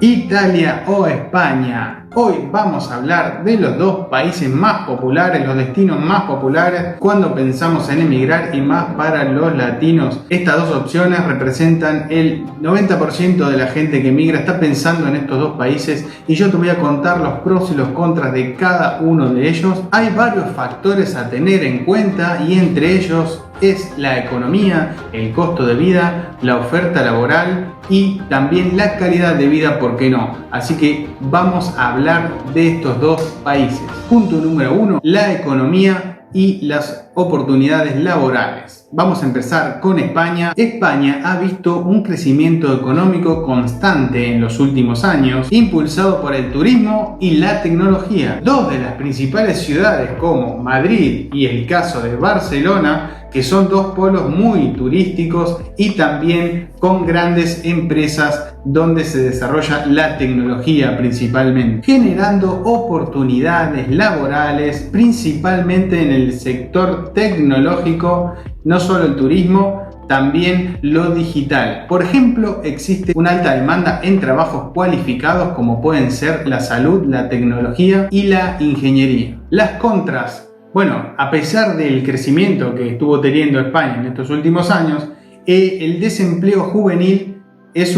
Italia o España. Hoy vamos a hablar de los dos países más populares, los destinos más populares cuando pensamos en emigrar y más para los latinos. Estas dos opciones representan el 90% de la gente que emigra está pensando en estos dos países y yo te voy a contar los pros y los contras de cada uno de ellos. Hay varios factores a tener en cuenta y entre ellos es la economía, el costo de vida, la oferta laboral y también la calidad de vida, ¿por qué no? Así que vamos a hablar de estos dos países. Punto número 1, la economía y las oportunidades laborales. Vamos a empezar con España. España ha visto un crecimiento económico constante en los últimos años, impulsado por el turismo y la tecnología. Dos de las principales ciudades como Madrid y el caso de Barcelona, que son dos polos muy turísticos y también con grandes empresas donde se desarrolla la tecnología principalmente, generando oportunidades laborales principalmente en el sector tecnológico, no solo el turismo, también lo digital. Por ejemplo, existe una alta demanda en trabajos cualificados como pueden ser la salud, la tecnología y la ingeniería. Las contras. Bueno, a pesar del crecimiento que estuvo teniendo España en estos últimos años, el desempleo juvenil es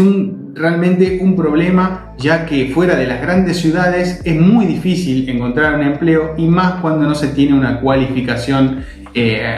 realmente un problema, ya que fuera de las grandes ciudades es muy difícil encontrar un empleo y más cuando no se tiene una cualificación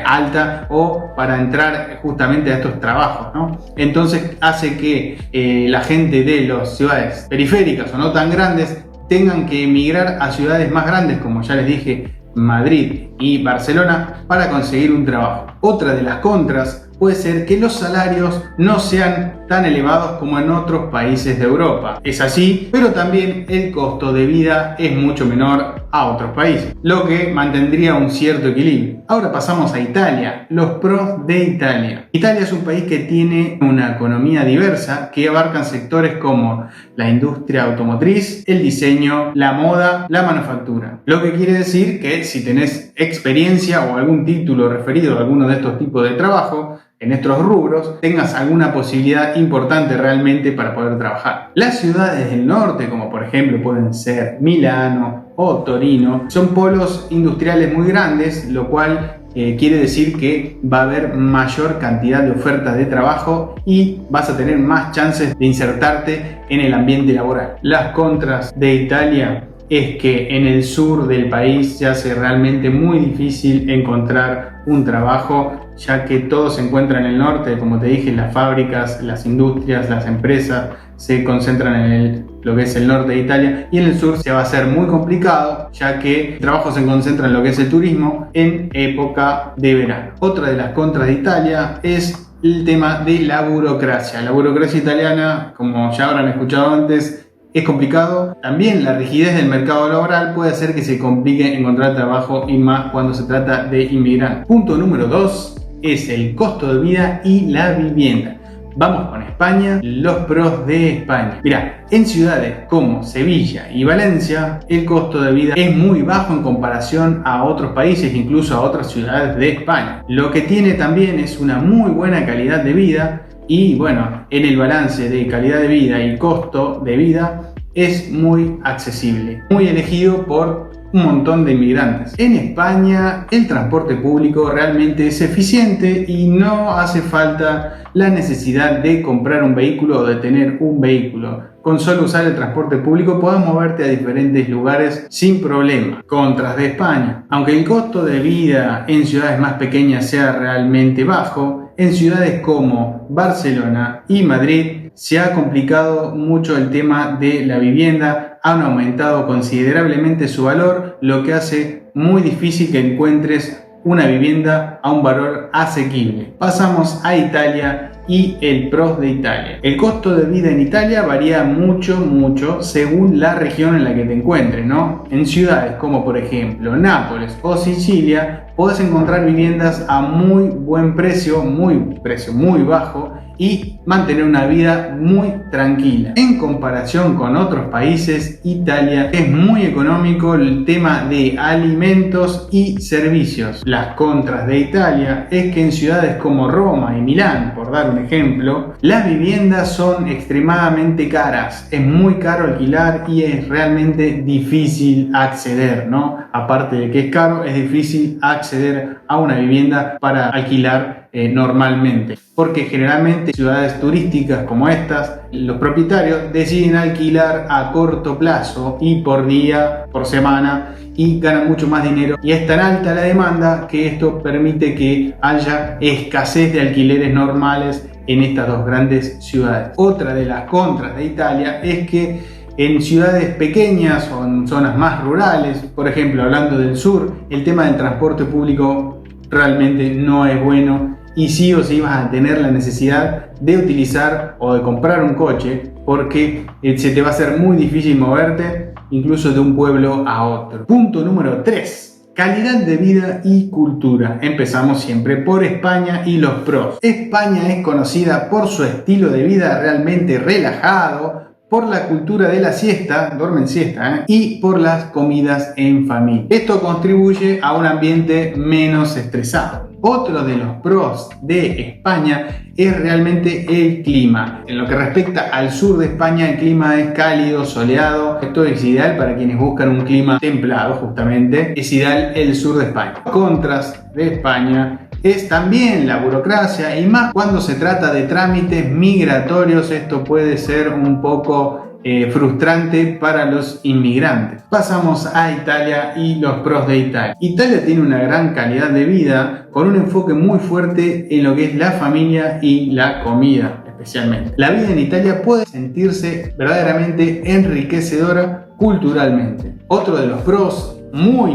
alta o para entrar justamente a estos trabajos, ¿no? Entonces hace que la gente de las ciudades periféricas o no tan grandes tengan que emigrar a ciudades más grandes, como ya les dije, Madrid y Barcelona, para conseguir un trabajo. Otra de las contras puede ser que los salarios no sean tan elevados como en otros países de Europa. Es así, pero también el costo de vida es mucho menor a otros países, lo que mantendría un cierto equilibrio. Ahora pasamos a Italia. Los pros de Italia. Italia es un país que tiene una economía diversa que abarcan sectores como la industria automotriz, el diseño, la moda, la manufactura. Lo que quiere decir que si tenés experiencia o algún título referido a alguno de estos tipos de trabajo, en estos rubros, tengas alguna posibilidad importante realmente para poder trabajar. Las ciudades del norte, como por ejemplo pueden ser Milano o Torino, son polos industriales muy grandes, lo cual quiere decir que va a haber mayor cantidad de ofertas de trabajo y vas a tener más chances de insertarte en el ambiente laboral. Las contras de Italia es que en el sur del país se hace realmente muy difícil encontrar un trabajo, ya que todo se encuentra en el norte. Como te dije, las fábricas, las industrias, las empresas se concentran en lo que es el norte de Italia, y en el sur se va a hacer muy complicado, ya que el trabajo se concentra en lo que es el turismo en época de verano. Otra de las contras de Italia es el tema de la burocracia. La burocracia italiana, como ya habrán escuchado antes, es complicado. También la rigidez del mercado laboral puede hacer que se complique encontrar trabajo, y más cuando se trata de inmigrantes. Punto número 2 es el costo de vida y la vivienda. Vamos con España, los pros de España. Mirá, en ciudades como Sevilla y Valencia, el costo de vida es muy bajo en comparación a otros países, incluso a otras ciudades de España. Lo que tiene también es una muy buena calidad de vida. Y bueno, en el balance de calidad de vida y costo de vida es muy accesible, muy elegido por un montón de inmigrantes. En España el transporte público realmente es eficiente y no hace falta la necesidad de comprar un vehículo o de tener un vehículo. Con solo usar el transporte público puedes moverte a diferentes lugares sin problema. Contras de España. Aunque el costo de vida en ciudades más pequeñas sea realmente bajo, en ciudades como Barcelona y Madrid se ha complicado mucho el tema de la vivienda, han aumentado considerablemente su valor, lo que hace muy difícil que encuentres una vivienda a un valor asequible. Pasamos a Italia y el pros de Italia. El costo de vida en Italia varía mucho según la región en la que te encuentres, ¿no? En ciudades como por ejemplo Nápoles o Sicilia podés encontrar viviendas a muy buen precio, muy bajo, y mantener una vida muy tranquila. En comparación con otros países, Italia es muy económico el tema de alimentos y servicios. Las contras de Italia es que en ciudades como Roma y Milán, por dar un ejemplo, las viviendas son extremadamente caras. Es muy caro alquilar y es realmente difícil acceder, ¿no? Aparte de que es caro, es difícil acceder a una vivienda para alquilar normalmente, porque generalmente ciudades turísticas como estas, los propietarios deciden alquilar a corto plazo y por día, por semana, y ganan mucho más dinero, y es tan alta la demanda que esto permite que haya escasez de alquileres normales en estas dos grandes ciudades. Otra de las contras de Italia es que en ciudades pequeñas o en zonas más rurales, por ejemplo hablando del sur, el tema del transporte público realmente no es bueno y sí o sí vas a tener la necesidad de utilizar o de comprar un coche porque se te va a hacer muy difícil moverte incluso de un pueblo a otro. Punto número 3. Calidad de vida y cultura. Empezamos siempre por España y los pros. España es conocida por su estilo de vida realmente relajado, por la cultura de la siesta, duermen siesta, y por las comidas en familia. Esto contribuye a un ambiente menos estresado. Otro de los pros de España es realmente el clima. En lo que respecta al sur de España, el clima es cálido, soleado. Esto es ideal para quienes buscan un clima templado, justamente. Es ideal el sur de España. Contras de España es también la burocracia y más cuando se trata de trámites migratorios. Esto puede ser un poco frustrante para los inmigrantes. Pasamos a Italia y los pros de Italia. Italia tiene una gran calidad de vida con un enfoque muy fuerte en lo que es la familia y la comida especialmente. La vida en Italia puede sentirse verdaderamente enriquecedora culturalmente. Otro de los pros muy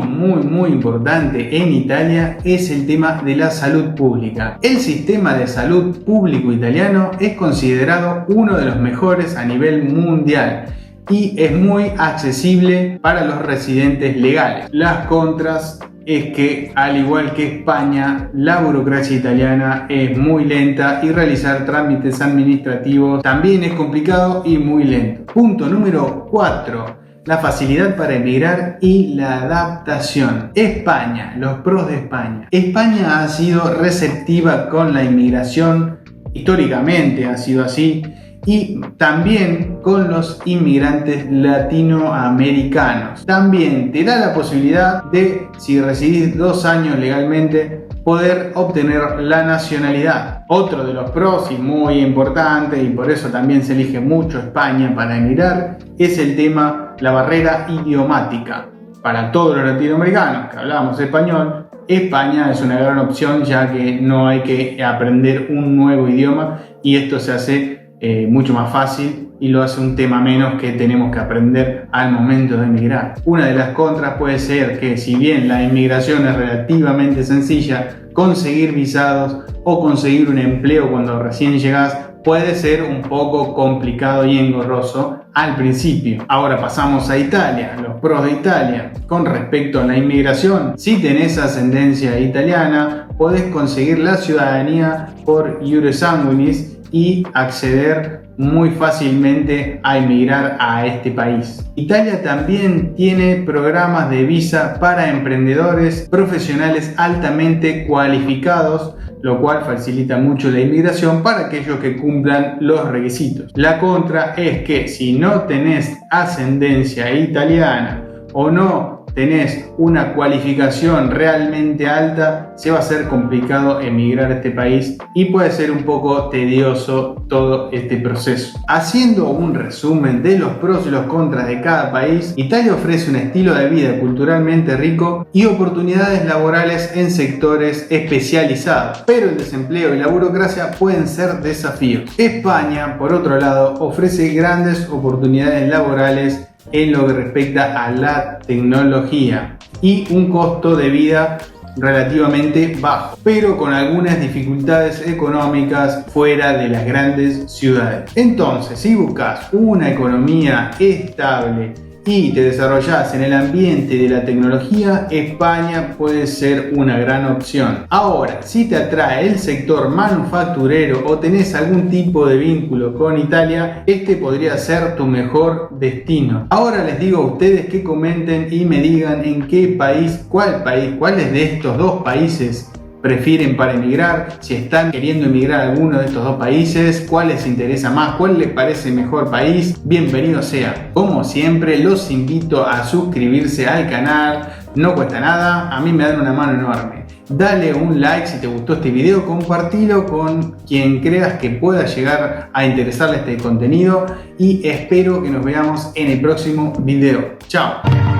importante en Italia es el tema de la salud pública. El sistema de salud público italiano es considerado uno de los mejores a nivel mundial y es muy accesible para los residentes legales. Las contras es que, al igual que España, la burocracia italiana es muy lenta y realizar trámites administrativos también es complicado y muy lento. Punto número 4. La facilidad para emigrar y la adaptación. España, los pros de España. España ha sido receptiva con la inmigración, históricamente ha sido así, y también con los inmigrantes latinoamericanos. También te da la posibilidad de, si residís 2 años legalmente, poder obtener la nacionalidad. Otro de los pros y muy importante, y por eso también se elige mucho España para emigrar, es el tema, la barrera idiomática. Para todos los latinoamericanos que hablamos español, España es una gran opción, ya que no hay que aprender un nuevo idioma y esto se hace mucho más fácil y lo hace un tema menos que tenemos que aprender al momento de emigrar. Una de las contras puede ser que, si bien la inmigración es relativamente sencilla, conseguir visados o conseguir un empleo cuando recién llegás puede ser un poco complicado y engorroso al principio. Ahora pasamos a Italia, los pros de Italia. Con respecto a la inmigración, si tenés ascendencia italiana, podés conseguir la ciudadanía por iure sanguinis y acceder muy fácilmente a emigrar a este país. Italia también tiene programas de visa para emprendedores profesionales altamente cualificados, lo cual facilita mucho la inmigración para aquellos que cumplan los requisitos. La contra es que si no tenés ascendencia italiana o no tenés una cualificación realmente alta, se va a hacer complicado emigrar a este país y puede ser un poco tedioso todo este proceso. Haciendo un resumen de los pros y los contras de cada país, Italia ofrece un estilo de vida culturalmente rico y oportunidades laborales en sectores especializados, pero el desempleo y la burocracia pueden ser desafíos. España, por otro lado, ofrece grandes oportunidades laborales en lo que respecta a la tecnología y un costo de vida relativamente bajo, pero con algunas dificultades económicas fuera de las grandes ciudades. Entonces, si buscas una economía estable y te desarrollás en el ambiente de la tecnología, España puede ser una gran opción. Ahora, si te atrae el sector manufacturero o tenés algún tipo de vínculo con Italia, este podría ser tu mejor destino. Ahora les digo a ustedes que comenten y me digan en qué país, cuáles de estos dos países prefieren para emigrar, si están queriendo emigrar a alguno de estos dos países, cuál les interesa más, cuál les parece mejor país. Bienvenido sea. Como siempre, los invito a suscribirse al canal, no cuesta nada, a mí me dan una mano enorme. Dale un like si te gustó este video, compartilo con quien creas que pueda llegar a interesarle este contenido y espero que nos veamos en el próximo video. Chao.